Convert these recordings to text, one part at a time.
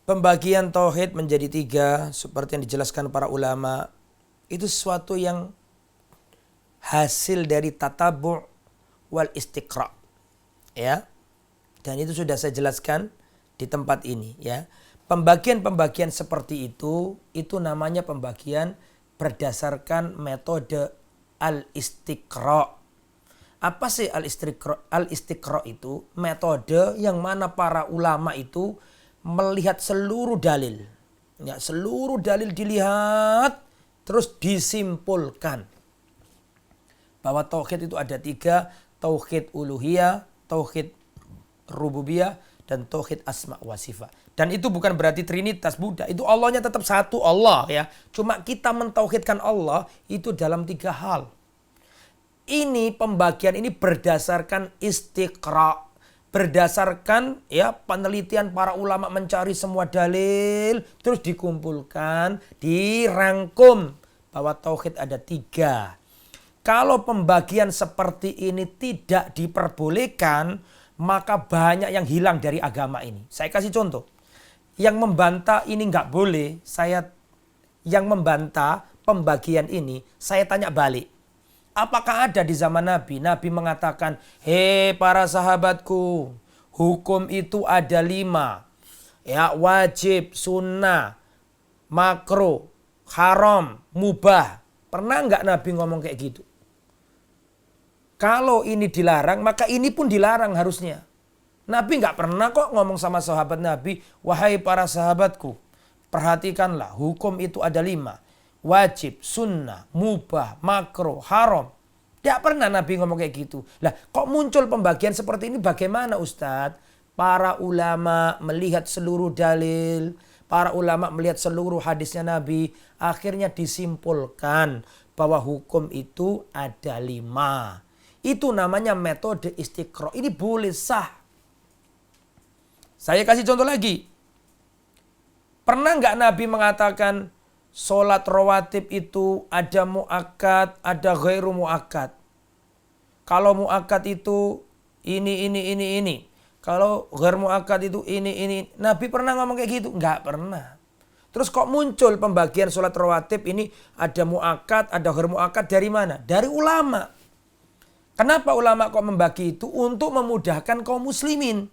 Pembagian tauhid menjadi 3 seperti yang dijelaskan para ulama itu sesuatu yang hasil dari tatabu' wal istiqra', ya. Dan itu sudah saya jelaskan di tempat ini, ya. Pembagian-pembagian seperti itu namanya pembagian berdasarkan metode al-istiqra'. Apa sih al-istiqra'? Al-istiqra' itu metode yang mana para ulama itu melihat seluruh dalil. Ya, seluruh dalil dilihat terus disimpulkan bahwa tauhid itu ada 3, tauhid uluhiyah, tauhid rububiyah, dan tauhid asma wa sifat. Dan itu bukan berarti trinitas Buddha, itu Allahnya tetap satu Allah, ya. Cuma kita mentauhidkan Allah itu dalam 3 hal. Ini pembagian ini berdasarkan istiqra', berdasarkan ya penelitian para ulama mencari semua dalil terus dikumpulkan, dirangkum bahwa tauhid ada 3. Kalau pembagian seperti ini tidak diperbolehkan, maka banyak yang hilang dari agama ini. Saya kasih contoh. Yang membantah ini nggak boleh, yang membantah pembagian ini, saya tanya balik. Apakah ada di zaman Nabi? Nabi mengatakan, hei para sahabatku, hukum itu ada 5. Ya, wajib, sunnah, makruh, haram, mubah. Pernah nggak Nabi ngomong kayak gitu? Kalau ini dilarang, maka ini pun dilarang harusnya. Nabi nggak pernah kok ngomong sama sahabat Nabi, wahai para sahabatku, perhatikanlah hukum itu ada 5. Wajib, sunnah, mubah, makruh, haram. Tidak pernah Nabi ngomong kayak gitu. Lah, kok muncul pembagian seperti ini bagaimana Ustadz? Para ulama melihat seluruh dalil, para ulama melihat seluruh hadisnya Nabi, akhirnya disimpulkan bahwa hukum itu ada 5. Itu namanya metode istiqra'. Ini boleh sah. Saya kasih contoh lagi. Pernah nggak Nabi mengatakan sholat rawatib itu ada mu'akkad, ada ghairu mu'akkad. Kalau mu'akkad itu ini. Kalau ghairu mu'akkad itu ini. Nabi pernah ngomong kayak gitu? Enggak pernah. Terus kok muncul pembagian sholat rawatib ini ada mu'akkad, ada ghairu mu'akkad dari mana? Dari ulama. Kenapa ulama kok membagi itu? Untuk memudahkan kaum muslimin.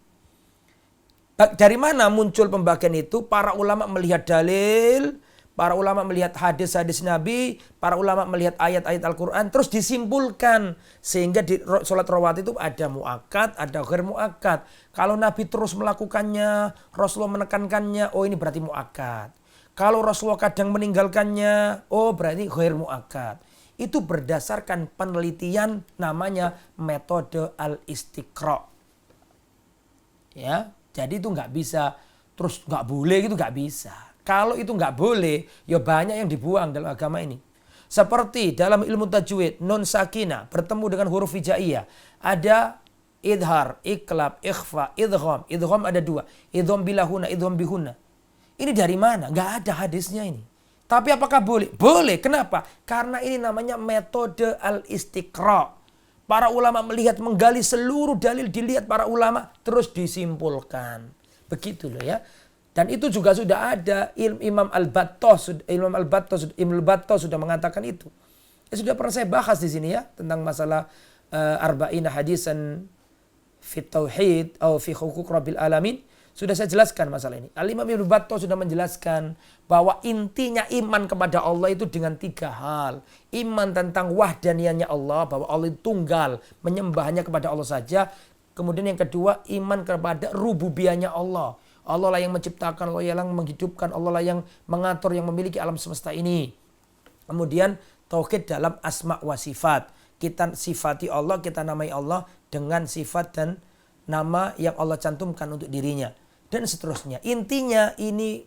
Dari mana muncul pembagian itu? Para ulama melihat dalil, para ulama melihat hadis-hadis Nabi, para ulama melihat ayat-ayat Al-Quran, terus disimpulkan. Sehingga di sholat rawatib itu ada mu'akkad, ada ghair mu'akkad. Kalau Nabi terus melakukannya, Rasulullah menekankannya, oh ini berarti mu'akkad. Kalau Rasulullah kadang meninggalkannya, oh berarti ghair mu'akkad. Itu berdasarkan penelitian namanya metode al-istiqra'. Ya, jadi itu nggak bisa, terus nggak boleh gitu, nggak bisa. Kalau itu nggak boleh, ya banyak yang dibuang dalam agama ini. Seperti dalam ilmu tajwid, nun sakinah bertemu dengan huruf hijaiyah. Ada idhar, iklab, ikhfa, idgham. Idgham ada 2. Idgham bilahuna, idgham bihuna. Ini dari mana? Nggak ada hadisnya ini. Tapi apakah boleh? Boleh. Kenapa? Karena ini namanya metode al-istiqra'. Para ulama melihat, menggali seluruh dalil, dilihat para ulama, terus disimpulkan. Begitu loh ya. Dan itu juga sudah ada Imam Al-Battah sudah mengatakan itu. Ya, sudah pernah saya bahas di sini ya tentang masalah arba'ina hadisan fit tauhid atau fi huquq rabbil alamin. Sudah saya jelaskan masalah ini. Al-Imam Ibnu Battah sudah menjelaskan bahwa intinya iman kepada Allah itu dengan 3 hal. Iman tentang wahdaniyahnya Allah, bahwa Allah itu tunggal, menyembahnya kepada Allah saja. Kemudian yang kedua, iman kepada rububiyahnya Allah. Allah lah yang menciptakan, Allah yang menghidupkan, Allah lah yang mengatur, yang memiliki alam semesta ini. Kemudian tauhid dalam asma wa sifat. Kita sifati Allah, kita namai Allah dengan sifat dan nama yang Allah cantumkan untuk dirinya. Dan seterusnya. Intinya ini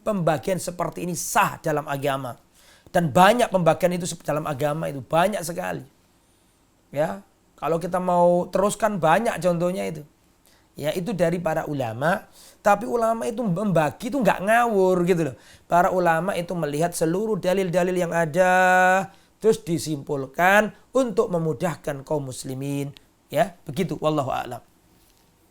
pembagian seperti ini sah dalam agama. Dan banyak pembagian itu dalam agama itu. Banyak sekali. Ya, kalau kita mau teruskan banyak contohnya itu. Ya, itu dari para ulama. Tapi ulama itu membagi itu nggak ngawur gitu loh. Para ulama itu melihat seluruh dalil-dalil yang ada. Terus disimpulkan untuk memudahkan kaum muslimin. Ya, begitu. Wallahu a'lam.